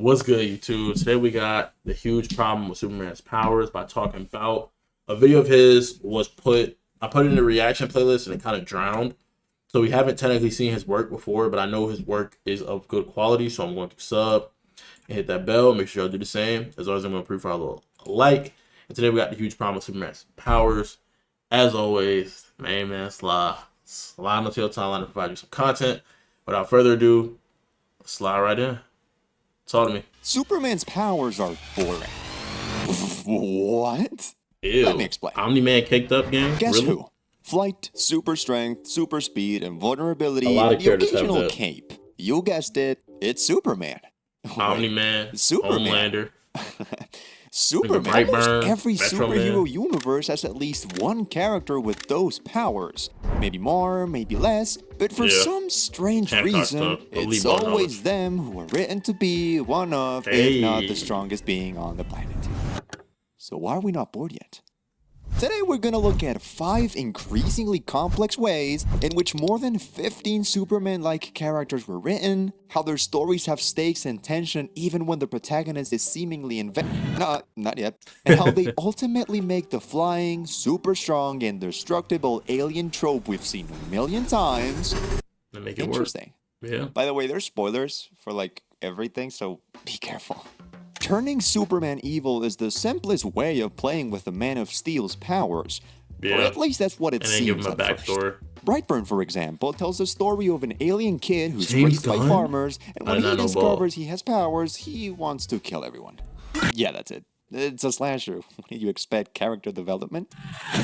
What's good, YouTube? Today we got the huge problem with Superman's powers by talking about a video of his I put it in the reaction playlist and it kind of drowned. So we haven't technically seen his work before, but I know his work is of good quality. So I'm going to sub and hit that bell. Make sure y'all do the same. As always, I'm going to pre-follow a like. And today we got the huge problem with Superman's powers. As always, main man Sly. Sly on the tail timeline to provide you some content. Without further ado, let's slide right in. Talk to me. Superman's powers are boring. What? Ew. Let me explain. Omni-Man caked up game? Guess really? who? Flight, super strength, super speed, and vulnerability, A lot of the characters have occasional that. cape. You guessed it, it's Superman. Omni-Man, Superman. Homelander. Superman. Brightburn, Almost every Metro superhero Man. universe has at least one character with those powers. Maybe more, maybe less, but for Yeah. some strange Hancock reason, stuff. Elite it's ball always knowledge. them who are written to be one of, Hey. if not the strongest being on the planet. So why are we not bored yet? Today we're gonna look at 5 increasingly complex ways in which more than 15 Superman-like characters were written, how their stories have stakes and tension even when the protagonist is seemingly not yet, and how they ultimately make the flying, super strong, and destructible alien trope we've seen a million times They make it work. interesting. Yeah. By the way, there's spoilers for like everything, so be careful. Turning Superman evil is the simplest way of playing with the Man of Steel's powers. Yeah. Or at least that's what it And then seems give him a at first. backstory. Brightburn, for example, tells the story of an alien kid who's James raised by Gunn? farmers, and I when did he not know discovers he has powers, he wants to kill everyone. Yeah, that's it. It's a slasher. What do you expect? Character development?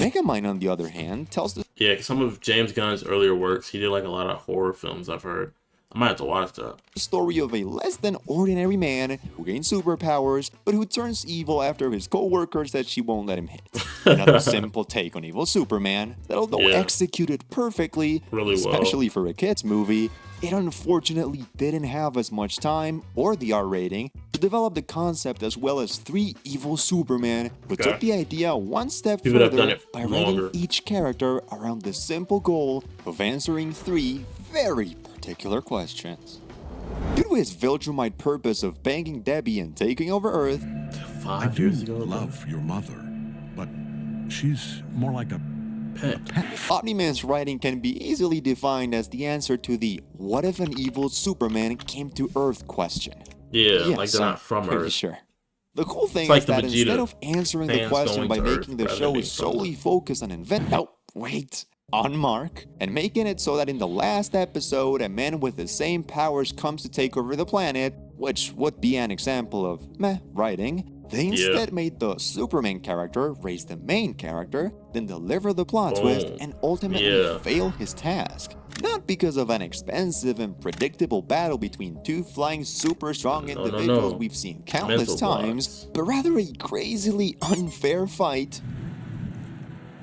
Megamind, on the other hand, tells the Yeah, 'cause some of James Gunn's earlier works, he did like a lot of horror films, I've heard. I might have to watch that. story of a less than ordinary man who gains superpowers, but who turns evil after his co-worker said she won't let him hit. Another simple take on evil Superman that, although Yeah. executed perfectly, Really well. especially for a kids movie, it unfortunately didn't have as much time or the R rating to develop the concept, as well as 3 evil Superman, but Okay. took the idea one step People have done further it by longer. writing each character around the simple goal of answering 3 very particular questions. Due to his Viltrumite purpose of banging Debbie and taking over Earth, 5 years ago. love your mother, but she's more like a Pet. Omni-Man's writing can be easily defined as the answer to the "what if an evil Superman came to Earth" question. Yeah, like Yes, they're I'm not from pretty Earth. Sure. The cool thing like is the that Vegeta instead of answering the fans question going by to making Earth the rather show than being solely focus on on Mark, and making it so that in the last episode, a man with the same powers comes to take over the planet, which would be an example of meh writing, they instead made the Superman character raise the main character, then deliver the plot twist, Boom. and ultimately Yeah. fail his task. Not because of an expensive and predictable battle between 2 flying super strong No, individuals no. we've seen countless Mental times, blocks. but rather a crazily unfair fight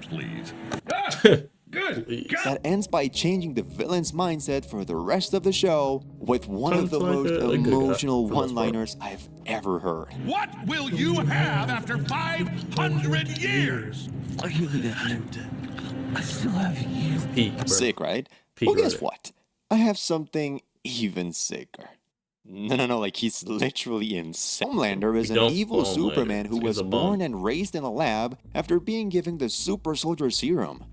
please. Please. that ends by changing the villain's mindset for the rest of the show with one of Sounds the like most a good guy, emotional for the most part. one-liners I've ever heard. What will you have after 500 years? Are you gonna I still have you. Peak, bro. Sick, right? Peak Well, guess writing. what? I have something even sicker. No, like he's literally insane. Homelander is We an don't evil Homelander. Superman who He's was a bum. born and raised in a lab after being given the super soldier serum.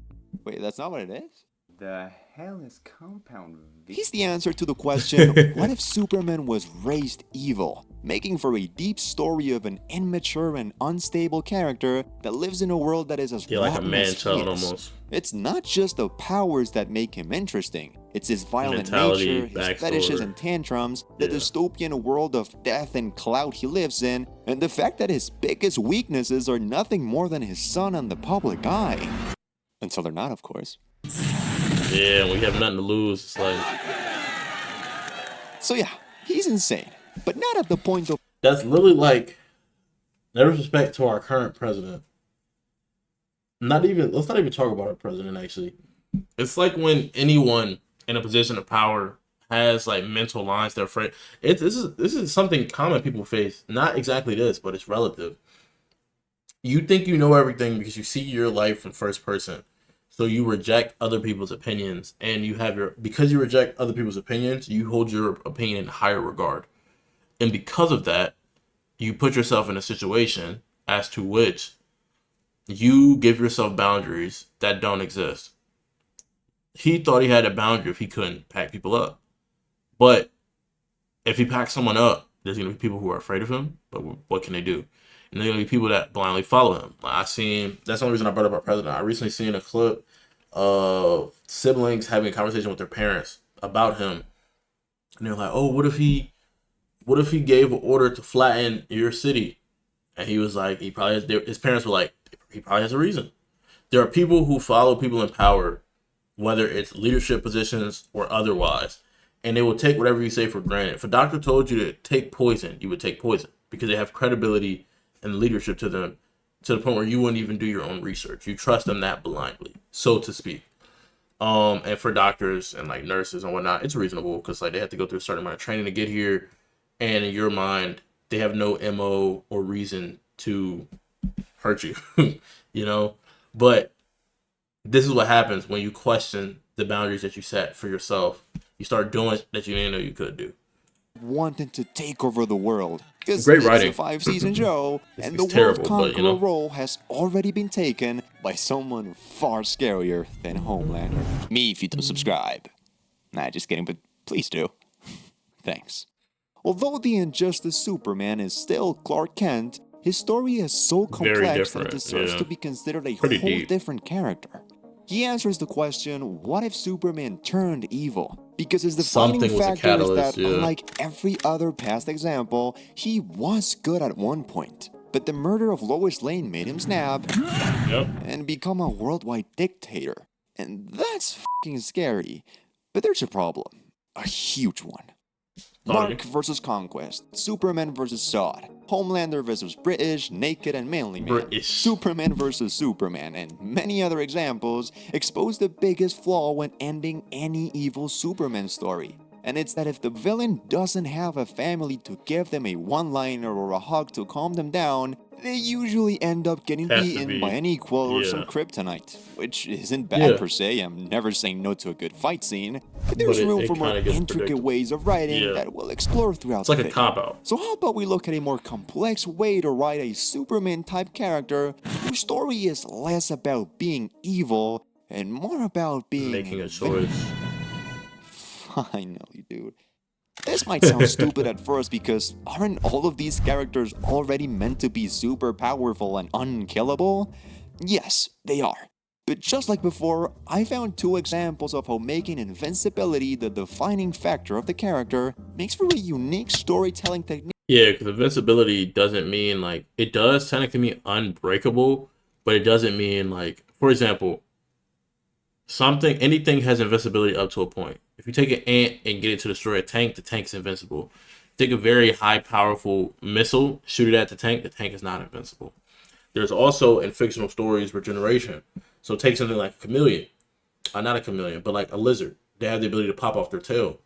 Wait, that's not what it is? The hell is Compound V? He's the answer to the question, what if Superman was raised evil? Making for a deep story of an immature and unstable character that lives in a world that is as Yeah, like a rotten man as he child is. almost. It's not just the powers that make him interesting. It's his violent Mentality, nature, his fetishes backstory. and tantrums, the Yeah. dystopian world of death and clout he lives in, and the fact that his biggest weaknesses are nothing more than his son and the public eye. Until they're not, of course. Yeah, we have nothing to lose. It's like, So yeah, he's insane. But not at the point of that's literally like, no respect to our current president. Let's not even talk about our president, actually. It's like when anyone in a position of power has like mental lines they're afraid. This is something common people face. Not exactly this, but it's relative. You think you know everything because you see your life in first person. So you reject other people's opinions, and because you reject other people's opinions, you hold your opinion in higher regard. And because of that, you put yourself in a situation as to which you give yourself boundaries that don't exist. He thought he had a boundary if he couldn't pack people up. But if he packs someone up, there's going to be people who are afraid of him, but what can they do? And there's going to be people that blindly follow him. That's the only reason I brought up our president. I recently seen a clip of siblings having a conversation with their parents about him. And they're like, oh, what if he gave an order to flatten your city? And he was like, his parents were like, he probably has a reason. There are people who follow people in power, whether it's leadership positions or otherwise, and they will take whatever you say for granted. If a doctor told you to take poison, you would take poison because they have credibility and leadership to them to the point where you wouldn't even do your own research. You trust them that blindly, so to speak. And for doctors and like nurses and whatnot, it's reasonable because like they have to go through a certain amount of training to get here. And in your mind, they have no MO or reason to hurt you, you know? But this is what happens when you question the boundaries that you set for yourself. You start doing that you didn't know you could do. Wanting to take over the world. Because Great it's writing. a 5-season show, and the It's terrible, world but, conqueror you know. role has already been taken by someone far scarier than Homelander. Me if you don't subscribe. Nah, just kidding, but please do. Thanks. Although the Injustice Superman is still Clark Kent, his story is so complex that it different, deserves yeah. to be considered a Pretty whole deep. different character. He answers the question, what if Superman turned evil? Because his defining Something was a factor is catalyst, that, yeah. unlike every other past example, he was good at one point. But the murder of Lois Lane made him snap Yep. and become a worldwide dictator. And that's f***ing scary. But there's a problem. A huge one. Mark versus Conquest, Superman versus Zod, Homelander versus British, Naked and Manly Man, British. Superman versus Superman, and many other examples expose the biggest flaw when ending any evil Superman story. And it's that if the villain doesn't have a family to give them a one-liner or a hug to calm them down, they usually end up getting Has to beaten be. by an equal or some Yeah. kryptonite, which isn't bad Yeah. per se. I'm never saying no to a good fight scene, but there's But it- room it for more kinda gets intricate predictable. ways of writing Yeah. that we'll explore throughout It's like the a video. cop-out. So how about we look at a more complex way to write a Superman-type character whose story is less about being evil and more about being Making a choice. Finally, dude. This might sound stupid at first because aren't all of these characters already meant to be super powerful and unkillable? Yes, they are. But just like before, I found 2 examples of how making invincibility the defining factor of the character makes for a unique storytelling technique. Yeah, because invincibility doesn't mean like it does technically mean unbreakable, but it doesn't mean like, for example, anything has invincibility up to a point. If you take an ant and get it to destroy a tank, the tank's invincible. Take a very high powerful missile, shoot it at the tank is not invincible. There's also in fictional stories regeneration. So take something like a chameleon, not a chameleon, but like a lizard. They have the ability to pop off their tail.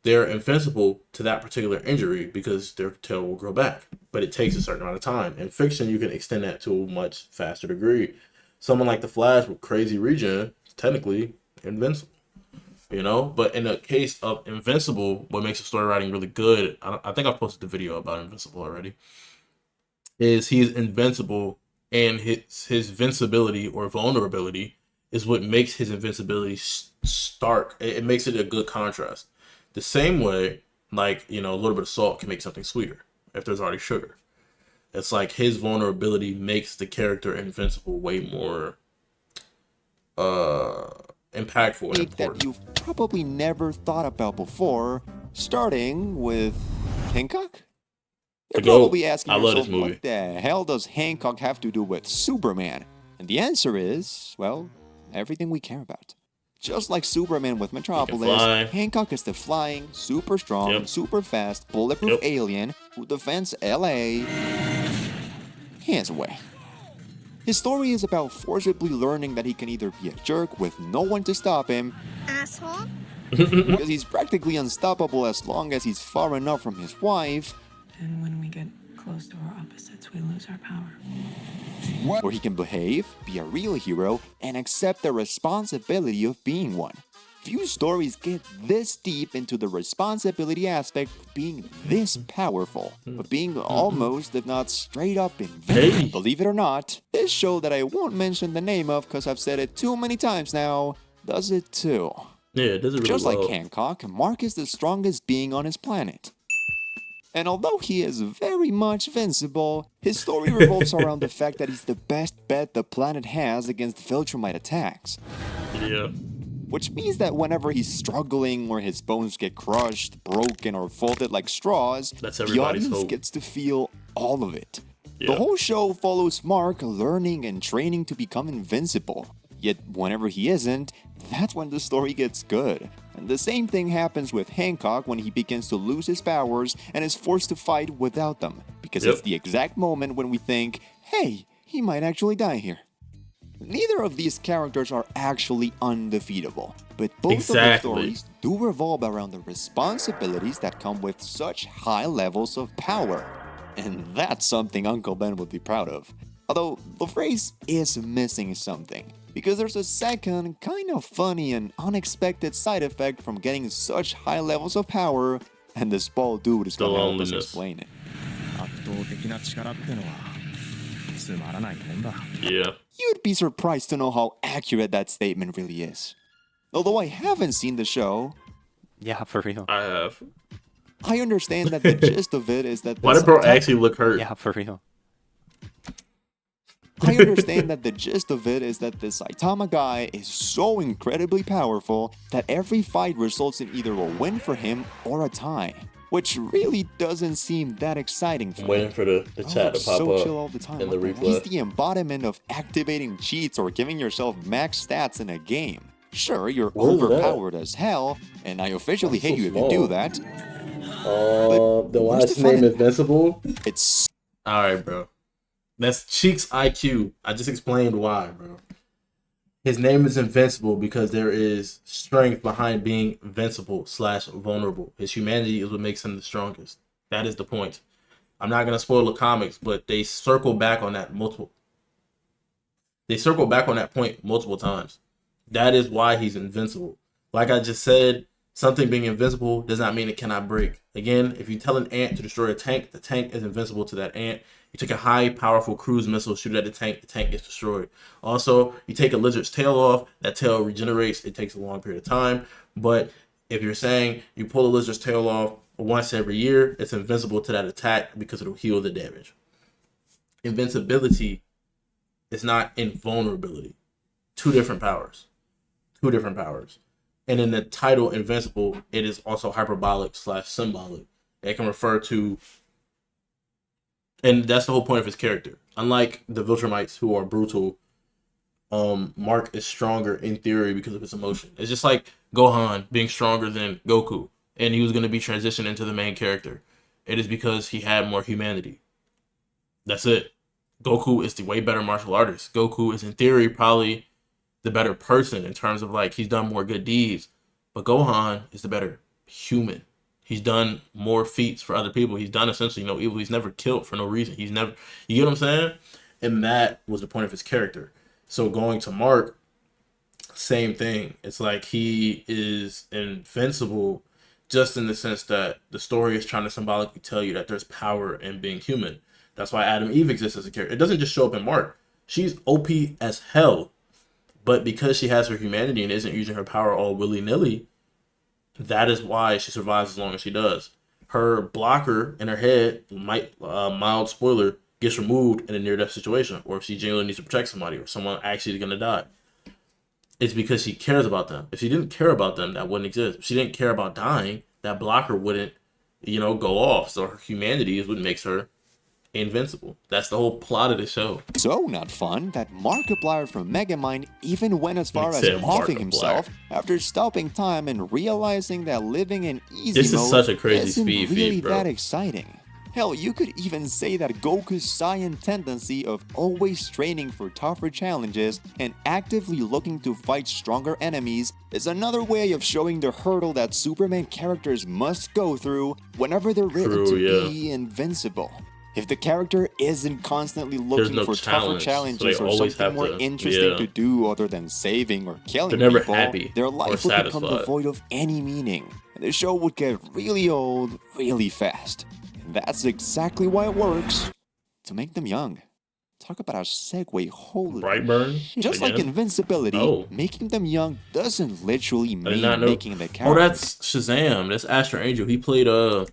They're invincible to that particular injury because their tail will grow back, but it takes a certain amount of time. In fiction, you can extend that to a much faster degree. Someone like the Flash with crazy regen is technically invincible, you know? But in the case of Invincible, what makes the story writing really good, I think I've posted the video about Invincible already, is he's invincible, and his invincibility or vulnerability is what makes his invincibility stark. It makes it a good contrast. The same way, like, you know, a little bit of salt can make something sweeter if there's already sugar. It's like his vulnerability makes the character invincible way more impactful and important. That you've probably never thought about before, starting with Hancock? You're The GOAT. probably asking I love yourself, this movie. what the hell does Hancock have to do with Superman? And the answer is, well, everything we care about. Just like Superman with Metropolis, fly. Hancock is the flying, super strong, Yep. super fast, bulletproof Yep. alien who defends LA hands away. His story is about forcibly learning that he can either be a jerk with no one to stop him, Asshole. because he's practically unstoppable as long as he's far enough from his wife, And when we get close to our opposites, we lose our power. or he can behave, be a real hero, and accept the responsibility of being one. few stories get this deep into the responsibility aspect of being this powerful, but being almost, if not straight up invincible. Hey. Believe it or not, this show that I won't mention the name of because I've said it too many times now, does it too. Yeah, it does it really Just well. like Hancock, Mark is the strongest being on his planet. And although he is very much invincible, his story revolves around the fact that he's the best bet the planet has against Viltrumite attacks. Yeah. Which means that whenever he's struggling or his bones get crushed, broken, or folded like straws, That's the everybody's audience hope. gets to feel all of it. Yeah. The whole show follows Mark learning and training to become invincible. Yet whenever he isn't, that's when the story gets good. And the same thing happens with Hancock when he begins to lose his powers and is forced to fight without them. Because it's Yep. the exact moment when we think, hey, he might actually die here. Neither of these characters are actually undefeatable, but both Exactly. of the stories do revolve around the responsibilities that come with such high levels of power. And that's something Uncle Ben would be proud of. Although the phrase is missing something, because there's a second, kind of funny and unexpected side effect from getting such high levels of power, and this bald dude is The gonna help us loneliness. explain it. 圧倒的な力ってのはつまらないもんだ。 Yeah. You'd be surprised to know how accurate that statement really is. Although I haven't seen the show, Yeah, for real. I have. I understand that the gist of it is that Why this did bro Saitama- actually look hurt? Yeah, for real. I understand that the gist of it is that the Saitama guy is so incredibly powerful that every fight results in either a win for him or a tie, which really doesn't seem that exciting for I'm me. waiting for the chat to pop so up chill all the time. in the Like, he's replay. the embodiment of activating cheats or giving yourself max stats in a game. Sure, you're What is that? overpowered as hell, and I officially That's hate so you if you do small. that. The where's last the fun name in- Invincible? It's Alright, bro. That's Cheeks IQ. I just explained why, bro. His name is Invincible because there is strength behind being invincible / vulnerable. His humanity is what makes him the strongest. That is the point. I'm not gonna spoil the comics, but they circle back on that multiple. They circle back on that point multiple times. That is why he's invincible. Like I just said, something being invincible does not mean it cannot break. Again, if you tell an ant to destroy a tank, the tank is invincible to that ant. You take a high, powerful cruise missile, shoot it at the tank gets destroyed. Also, you take a lizard's tail off, that tail regenerates. It takes a long period of time. But if you're saying you pull a lizard's tail off once every year, it's invincible to that attack because it'll heal the damage. Invincibility is not invulnerability. Two different powers. And in the title Invincible, it is also hyperbolic / symbolic. It can refer to, and that's the whole point of his character. Unlike the Viltrumites, who are brutal, Mark is stronger in theory because of his emotion. It's just like Gohan being stronger than Goku, and he was going to be transitioned into the main character. It is because he had more humanity. That's it. Goku is the way better martial artist. Goku is in theory probably the better person in terms of like he's done more good deeds, but Gohan is the better human. He's done more feats for other people. He's done essentially no evil. He's never killed for no reason. He's never, you get what I'm saying? And that was the point of his character. So going to Mark, same thing. It's like he is invincible just in the sense that the story is trying to symbolically tell you that there's power in being human. That's why Adam Eve exists as a character. It doesn't just show up in Mark. She's OP as hell. But because she has her humanity and isn't using her power all willy-nilly, that is why she survives as long as she does. Her blocker in her head, mild spoiler, gets removed in a near-death situation, or if she genuinely needs to protect somebody, or someone actually is going to die. It's because she cares about them. If she didn't care about them, that wouldn't exist. If she didn't care about dying, that blocker wouldn't, go off. So her humanity is what makes her invincible. That's the whole plot of the show. so not fun that Markiplier from Megamind even went as far as Said offing Markiplier. himself after stopping time and realizing that living in easy This is mode such a crazy isn't speed really feed, bro. that exciting. Hell, you could even say that Goku's Saiyan tendency of always training for tougher challenges and actively looking to fight stronger enemies is another way of showing the hurdle that Superman characters must go through whenever they're written True, to yeah. be invincible. If the character isn't constantly looking no for tougher challenge, so challenges they or always something have more to- interesting yeah. to do other than saving or killing They're never people, happy their or life would become satisfied. devoid of any meaning. And the show would get really old really fast. And that's exactly why it works. To make them young. Talk about a segue, holy Brightburn. shit. Just like again? invincibility, Oh. making them young doesn't literally I did mean not know. making the Oh, character. that's Shazam. That's Astro Angel. He played I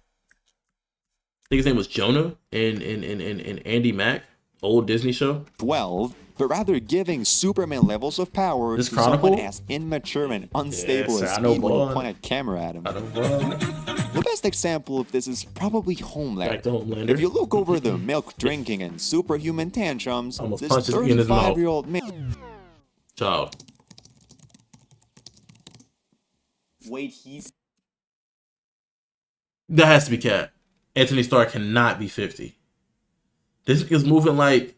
think his name was Jonah in Andy Mack, old Disney show. 12, but rather giving Superman levels of power This to someone Chronicle? as immature and unstable Yes, as I know, Speed when you boy. point a camera at him. I don't know. The best example of this is probably Back Homelander. to Homelander. If you look over the milk drinking and superhuman tantrums, Almost this punched his in his mouth. 35-year-old man. Child. Wait, he's That has to be Cat. Anthony Starr cannot be 50. This is moving like.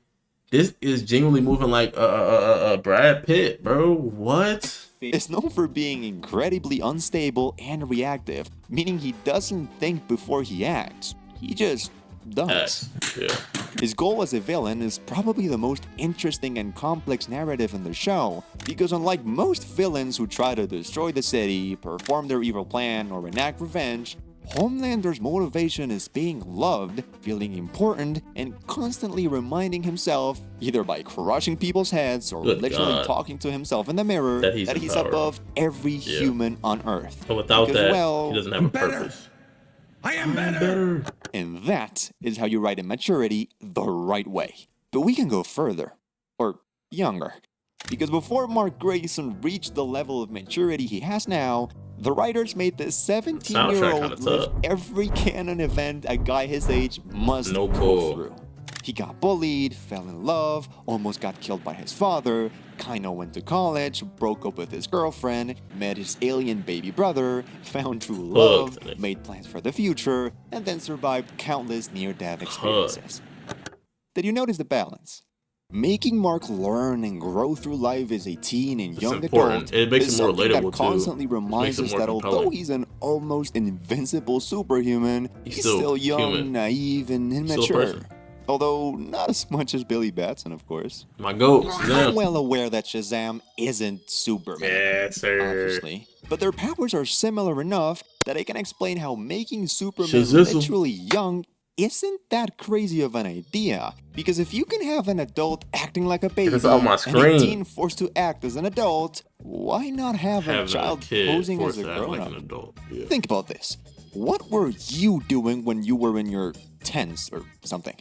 This is genuinely moving like Brad Pitt, bro. What? Is known for being incredibly unstable and reactive, meaning he doesn't think before he acts. He just does. X. Yeah. His goal as a villain is probably the most interesting and complex narrative in the show, because unlike most villains who try to destroy the city, perform their evil plan, or enact revenge, Homelander's motivation is being loved, feeling important, and constantly reminding himself, either by crushing people's heads or Good literally God. talking to himself in the mirror, That he's empowered. above every human on Earth. But without Because, that, well, he doesn't have a better. purpose. I am better. And that is how you write immaturity the right way. But we can go further. Or younger. Because before Mark Grayson reached the level of maturity he has now, the writers made the Soundtrack 17-year-old kinda live tough. every canon event a guy his age must No go bull. through. He got bullied, fell in love, almost got killed by his father, kinda went to college, broke up with his girlfriend, met his alien baby brother, found true love, Hooked. made plans for the future, and then survived countless near-death experiences. Did you notice the balance? Making Mark learn and grow through life as a teen and It's young important. adult It makes is him more something that relatable, too. constantly reminds him us more that although compelling. he's an almost invincible superhuman, He's he's still still young, human. naive, and Still a immature. person. Although not as much as Billy Batson, of course. My goat. I'm Shazam. well aware that Shazam isn't Superman, Yes, sir. obviously. But their powers are similar enough that I can explain how making Superman Shazizzle. literally young isn't that crazy of an idea. Because if you can have an adult acting like a baby It's on my and a screen. teen forced to act as an adult, why not have a Having child a kid posing as forced a to act grown like up? an adult. Yeah. Think about this. What were you doing when you were in your 10s or something?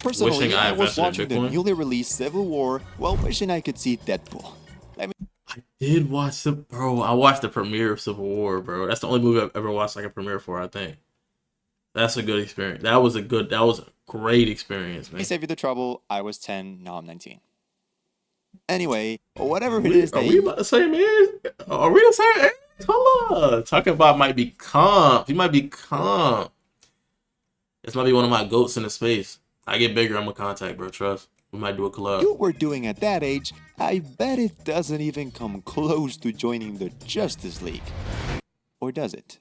Personally, Wishing I I was invested in watching the Bitcoin? newly released Civil War while wishing I could see Deadpool. I mean, I did watch I watched the premiere of Civil War, bro. That's the only movie I've ever watched like a premiere for, I think. That's a good experience. That was a great experience, man. I save you the trouble. I was 10, now I'm 19. Anyway, whatever it is Are that we about the same age? Are we the same age? Hold on. Talking about might be comp. He might be comp. This might be one of my goats in the space. I get bigger, I'm gonna contact, bro. Trust. We might do a collab. you were doing at that age, I bet it doesn't even come close to joining the Justice League. Or does it?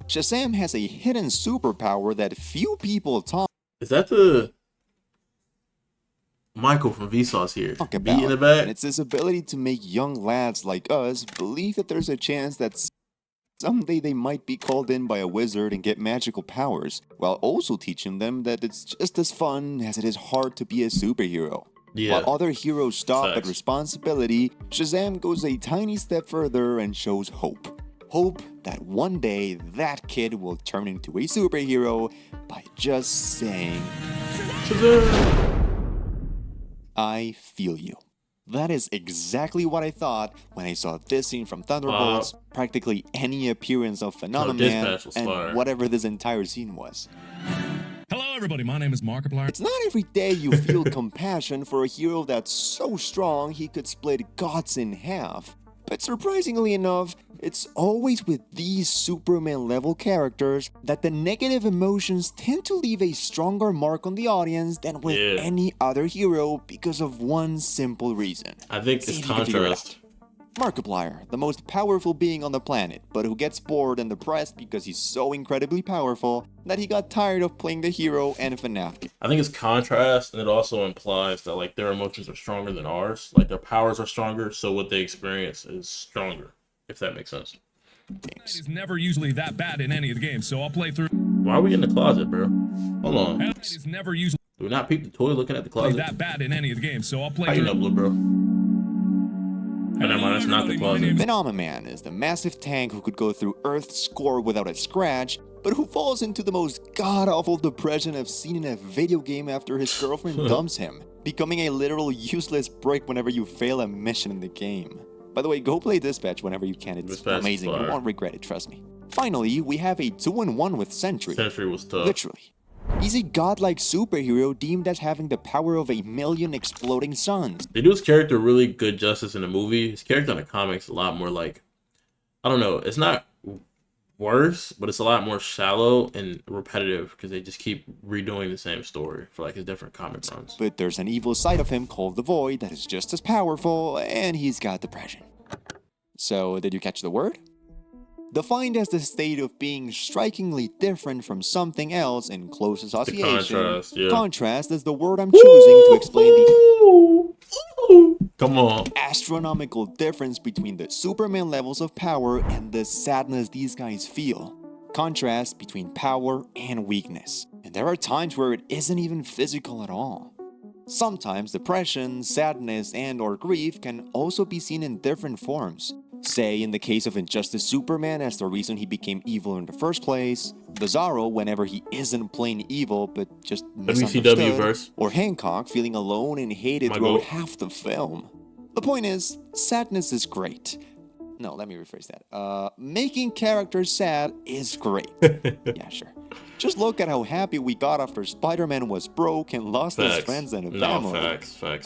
Shazam has a hidden superpower that few people talk Is that the Michael from Vsauce here? about, Beat in the and back? it's his ability to make young lads like us believe that there's a chance that someday they might be called in by a wizard and get magical powers, while also teaching them that it's just as fun as it is hard to be a superhero. Yeah. While other heroes stop at Facts. responsibility, Shazam goes a tiny step further and shows hope. Hope that one day that kid will turn into a superhero by just saying, I feel you. That is exactly what I thought when I saw this scene from Thunderbolts, practically any appearance of Phenomenon Man, Dispatch was fire. and whatever this entire scene was. Hello, everybody. My name is Markiplier. It's not every day you feel compassion for a hero that's so strong he could split gods in half. But surprisingly enough, it's always with these Superman level characters that the negative emotions tend to leave a stronger mark on the audience than with Yeah. any other hero because of one simple reason. I think See it's if you can figure it contrast. Markiplier, the most powerful being on the planet, but who gets bored and depressed because he's so incredibly powerful that he got tired of playing the hero and FNAF. I think it's contrast, and it also implies that like their emotions are stronger than ours. Like their powers are stronger, so what they experience is stronger. If that makes sense. It's never usually that bad in any of the games, so I'll play through. Why are we in the closet, bro? Hold on. It's never usually Do we not peep the toy looking at the closet? that bad in any of the games, so I'll play How you through. know, blue bro? Oh, never mind, that's not the closet. Phenomenon is the massive tank who could go through Earth's core without a scratch, but who falls into the most god-awful depression I've seen in a video game after his girlfriend dumps him, becoming a literal useless brick whenever you fail a mission in the game. By the way, go play Dispatch whenever you can, it's Dispatch is amazing, you fire. won't regret it, trust me. Finally, we have a 2-in-1 with Sentry. Sentry was tough. Literally. He's a godlike superhero deemed as having the power of 1,000,000 exploding suns. They do his character really good justice in the movie. His character in the comics a lot more like, I don't know, it's not worse, but it's a lot more shallow and repetitive because they just keep redoing the same story for like his different comic runs. But there's an evil side of him called the Void that is just as powerful, and he's got depression. So, did you catch the word? Defined as the state of being strikingly different from something else in close association. contrast, yeah. Contrast is the word I'm choosing to explain the Come on. astronomical difference between the Superman levels of power and the sadness these guys feel. Contrast between power and weakness. And there are times where it isn't even physical at all. Sometimes depression, sadness, and/or grief can also be seen in different forms. Say, in the case of Injustice Superman as the reason he became evil in the first place, Bizarro whenever he isn't plain evil but just misunderstood, WCW verse. or Hancock feeling alone and hated My throughout goat. half the film. The point is, sadness is great. No, let me rephrase that. Making characters sad is great. Yeah, sure. Just look at how happy we got after Spider-Man was broke and lost his Facts. friends and a No, family.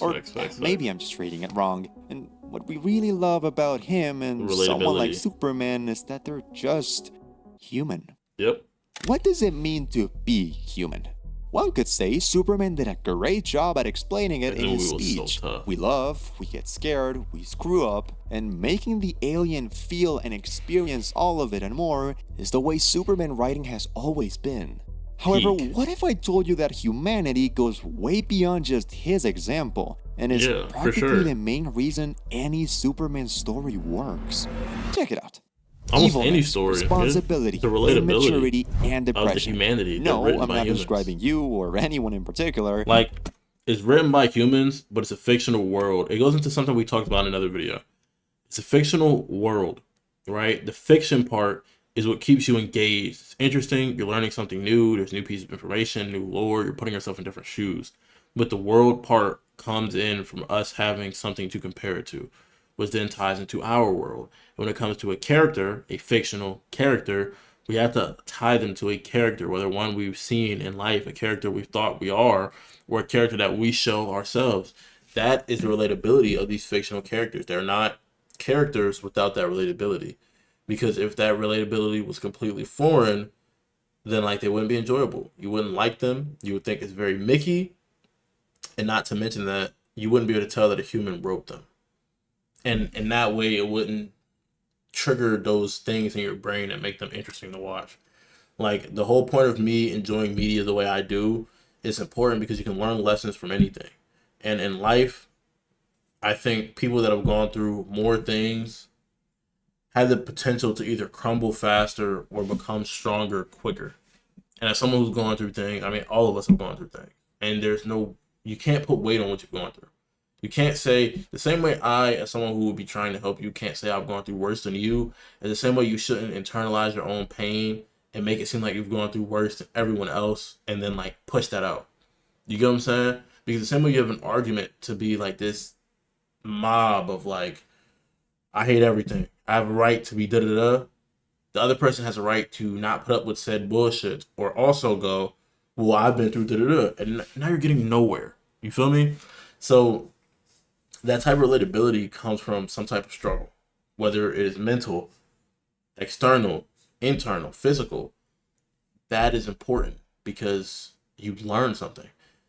facts. Maybe I'm just reading it wrong. And what we really love about him and someone like Relatability. Superman is that they're just human. Yep. What does it mean to be human? One could say Superman did a great job at explaining it That in his movie was so speech. tough. We love, we get scared, we screw up, and making the alien feel and experience all of it and more is the way Superman writing has always been. However, Peak. what if I told you that humanity goes way beyond just his example and is Yeah, for practically sure. the main reason any Superman story works? Check it out. Almost any Evilness, story. responsibility, The relatability immaturity, and of the depression. humanity. No, written I'm by not humans. describing you or anyone in particular. Like, it's written by humans, but it's a fictional world. It goes into something we talked about in another video. It's a fictional world, right? The fiction part is what keeps you engaged. It's interesting. You're learning something new. There's new pieces of information, new lore. You're putting yourself in different shoes. But the world part comes in from us having something to compare it to, which then ties into our world. When it comes to a character, a fictional character, we have to tie them to a character, whether one we've seen in life, a character we thought we are, or a character that we show ourselves. That is the relatability of these fictional characters. They're not characters without that relatability. Because if that relatability was completely foreign, then like they wouldn't be enjoyable. You wouldn't like them. You would think it's very Mickey. And not to mention that you wouldn't be able to tell that a human wrote them. And in that way, it wouldn't trigger those things in your brain that make them interesting to watch. Like, the whole point of me enjoying media the way I do is important because you can learn lessons from anything. And in life, I think people that have gone through more things have the potential to either crumble faster or become stronger quicker. And as someone who's going through things, I mean, all of us have gone through things. And you can't put weight on what you're going through. You can't say, the same way I, as someone who would be trying to help you, can't say I've gone through worse than you, and the same way you shouldn't internalize your own pain and make it seem like you've gone through worse than everyone else and then like push that out. You get what I'm saying? Because the same way you have an argument to be like this mob of like, I hate everything. I have a right to be da-da-da. The other person has a right to not put up with said bullshit or also go, well, I've been through da-da-da. And now you're getting nowhere. You feel me? So that type of relatability comes from some type of struggle, whether it is mental, external, internal, physical. That is important because you learn something.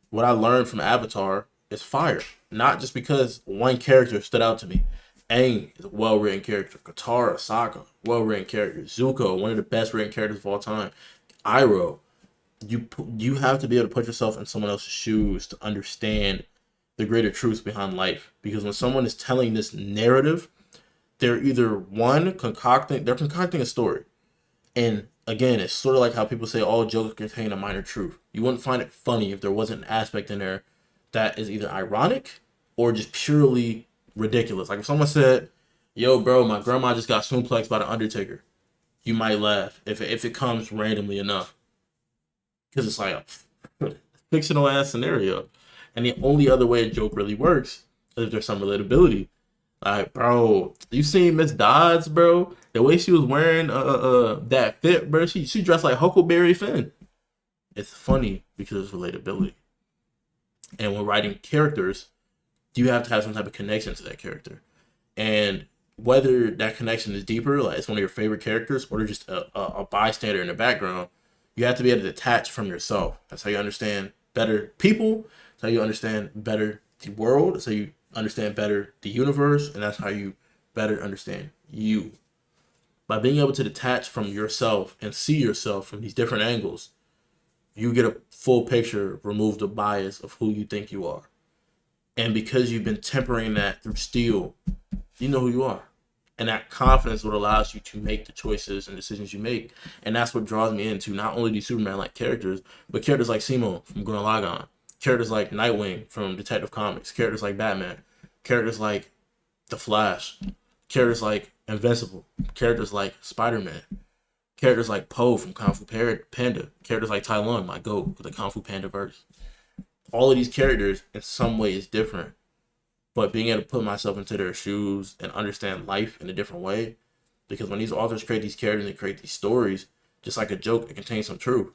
What I learned from Avatar is fire. Not just because one character stood out to me. Aang is a well-written character. Katara, Sokka, well-written character. Zuko, one of the best-written characters of all time. Iroh, you have to be able to put yourself in someone else's shoes to understand the greater truths behind life. Because when someone is telling this narrative, they're either they're concocting a story. And again, it's sort of like how people say all jokes contain a minor truth. You wouldn't find it funny if there wasn't an aspect in there that is either ironic or just purely ridiculous. Like if someone said, yo, bro, my grandma just got suplexed by the Undertaker. You might laugh if it comes randomly enough. Because it's like a fictional ass scenario. And the only other way a joke really works is if there's some relatability. Like, bro, you seen Miss Dodds, bro? The way she was wearing that fit, bro, she dressed like Huckleberry Finn. It's funny because it's relatability. And when writing characters, you have to have some type of connection to that character. And whether that connection is deeper, like it's one of your favorite characters, or they're just a bystander in the background, you have to be able to detach from yourself. That's how you understand better people. That's how you understand better the world. That's how you understand better the universe. And that's how you better understand you. By being able to detach from yourself and see yourself from these different angles, you get a full picture, remove the bias of who you think you are. And because you've been tempering that through steel, you know who you are. And that confidence what allows you to make the choices and decisions you make. And that's what draws me into not only these Superman-like characters, but characters like Simo from Gurren Lagann, characters like Nightwing from Detective Comics, characters like Batman, characters like The Flash, characters like Invincible, characters like Spider-Man, characters like Poe from Kung Fu Panda, characters like Tai Lung, my GOAT, with the Kung Fu Panda verse. All of these characters in some way is different. But being able to put myself into their shoes and understand life in a different way, because when these authors create these characters and create these stories, just like a joke, it contains some truth.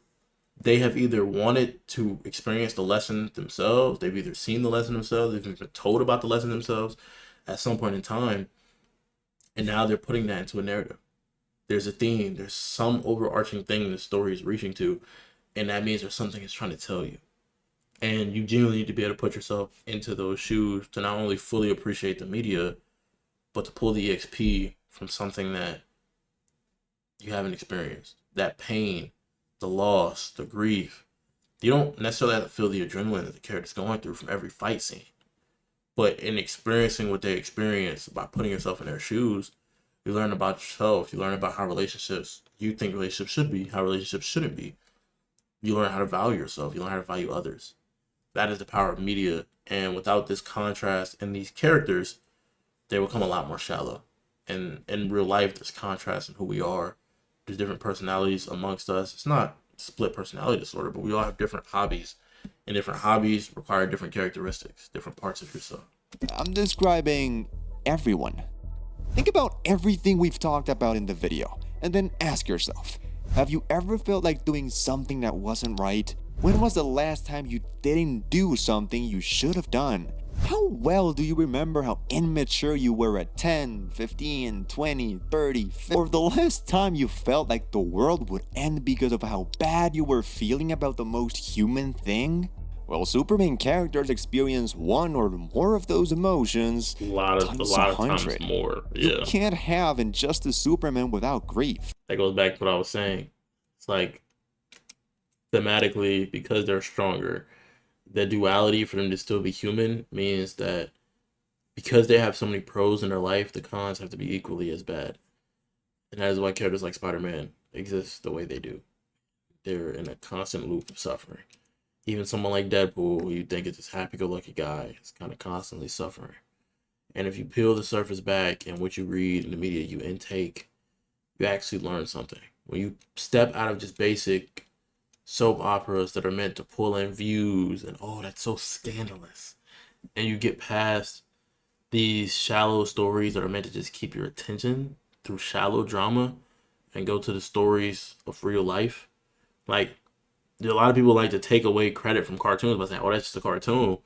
They have either wanted to experience the lesson themselves, they've either seen the lesson themselves, they've been told about the lesson themselves at some point in time, and now they're putting that into a narrative. There's a theme, there's some overarching thing the story is reaching to, and that means there's something it's trying to tell you. And you genuinely need to be able to put yourself into those shoes to not only fully appreciate the media, but to pull the EXP from something that you haven't experienced. That pain, the loss, the grief. You don't necessarily have to feel the adrenaline that the character's going through from every fight scene. But in experiencing what they experience by putting yourself in their shoes, you learn about yourself. You learn about how you think relationships should be, how relationships shouldn't be. You learn how to value yourself. You learn how to value others. That is the power of media. And without this contrast and these characters, they will become a lot more shallow. And in real life, there's contrast in who we are. There's different personalities amongst us. It's not split personality disorder, but we all have different hobbies. And different hobbies require different characteristics, different parts of yourself. I'm describing everyone. Think about everything we've talked about in the video, and then ask yourself, have you ever felt like doing something that wasn't right? When was the last time you didn't do something you should have done? How well do you remember how immature you were at 10, 15, 20, 30, 50? Or the last time you felt like the world would end because of how bad you were feeling about the most human thing? Well, Superman characters experience one or more of those emotions a lot of times more. Yeah. You can't have Injustice Superman without grief. That goes back to what I was saying. It's like, thematically, because they're stronger, the duality for them to still be human means that because they have so many pros in their life, the cons have to be equally as bad. And that is why characters like Spider-Man exist the way they do. They're in a constant loop of suffering. Even someone like Deadpool, who you think is this happy-go-lucky guy, is kind of constantly suffering. And if you peel the surface back and what you read in the media you intake, you actually learn something. When you step out of just basic soap operas that are meant to pull in views and, oh, that's so scandalous, and you get past these shallow stories that are meant to just keep your attention through shallow drama and go to the stories of real life. Like, a lot of people like to take away credit from cartoons by saying, oh, that's just a cartoon.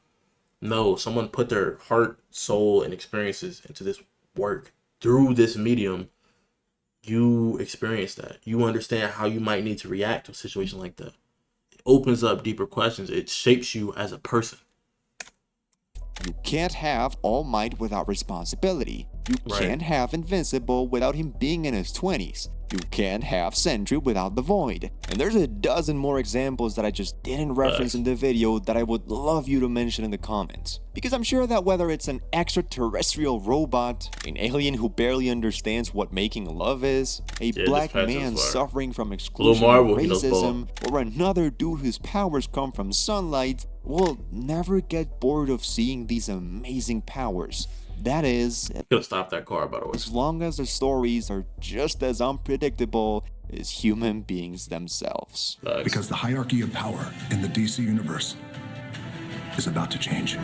No, someone put their heart, soul, and experiences into this work. Through this medium, you experience that. You understand how you might need to react to a situation like that. It opens up deeper questions. It shapes you as a person. You can't have All Might without responsibility. You Right. can't have Invincible without him being in his 20s. You can't have Sentry without the Void. And there's a dozen more examples that I just didn't reference in the video that I would love you to mention in the comments. Because I'm sure that whether it's an extraterrestrial robot, an alien who barely understands what making love is, a Yeah, black this patch is man fire. suffering from exclusion or Marvel, he knows racism, or another dude whose powers come from sunlight, will never get bored of seeing these amazing powers. That is, Could have stopped that car, by the way. as long as the stories are just as unpredictable as human beings themselves. Facts. Because the hierarchy of power in the DC universe is about to change.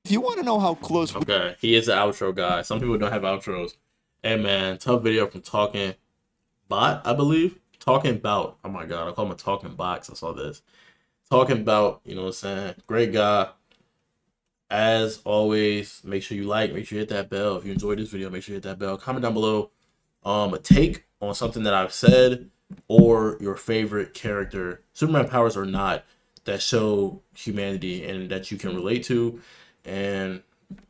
If you want to know how close we Okay, he is the outro guy. Some people don't have outros. Hey man, tough video from Talking Bot, I believe. Talking Bout. Oh my god, I call him a Talking Box. I saw this. Talking Bout, you know what I'm saying? Great guy. As always, make sure you like, make sure you hit that bell. If you enjoyed this video, make sure you hit that bell. Comment down below a take on something that I've said or your favorite character, Superman powers or not, that show humanity and that you can relate to. And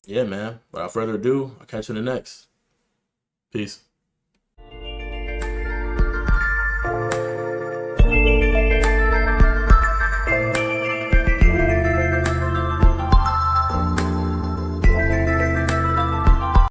yeah, man, without further ado, I'll catch you in the next. Peace.